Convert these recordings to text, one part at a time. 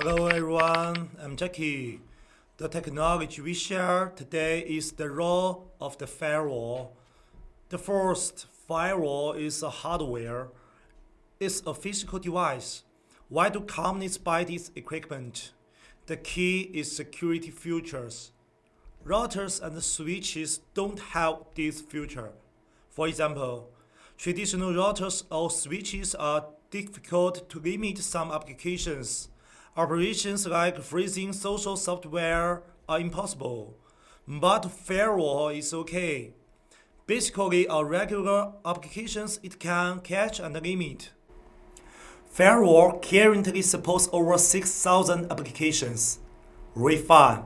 Hello everyone, I'm Jackie. The technology we share today is the role of the firewall. The first firewall is a hardware. It's a physical device. Why do companies buy this equipment? The key is security features. Routers and switches don't have this feature. For example, traditional routers or switches are difficult to limit some applications. Operations like freezing social software are impossible. But firewall is okay. Basically, on regular applications, it can catch and limit. Firewall currently supports over 6,000 applications. Refine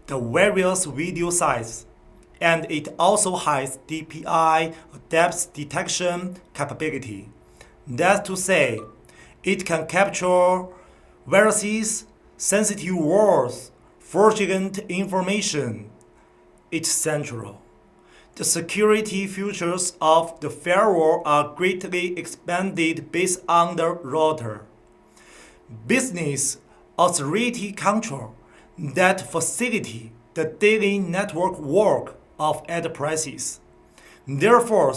the various video sites, and it also has DPI depth detection capability. That's to say, it can capture viruses, sensitive words, fraudulent information. It's central. The security features of the firewall are greatly expanded based on the router. Business authority control that facilitate the daily network work of enterprises. Therefore,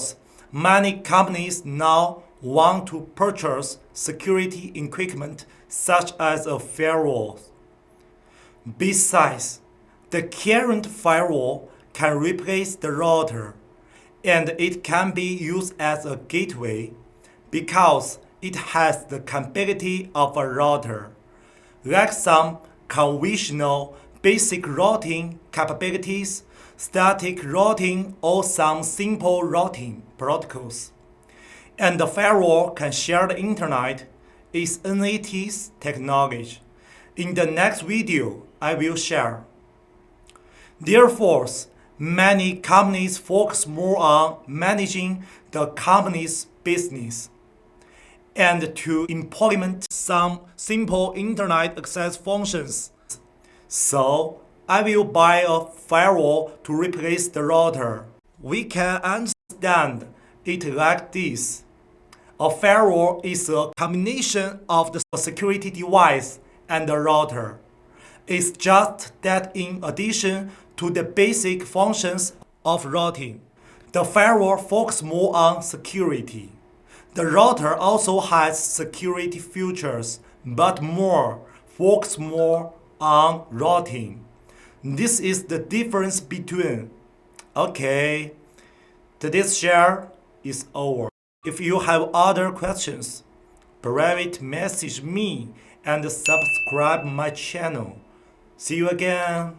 many companies now want to purchase security equipment such as a firewall. Besides, the current firewall can replace the router, and it can be used as a gateway because it has the capability of a router, like some conventional basic routing capabilities, static routing, or some simple routing protocols. And the firewall can share the internet. It's NAT's technology. In the next video, I will share. Therefore, many companies focus more on managing the company's business and to implement some simple internet access functions. So, I will buy a firewall to replace the router. We can understand it like this. A firewall is a combination of the security device and the router. It's just that in addition to the basic functions of routing, the firewall focuses more on security. The router also has security features, but focuses more on routing. This is the difference between. Okay, today's share is over. If you have other questions, private message me and subscribe my channel. See you again.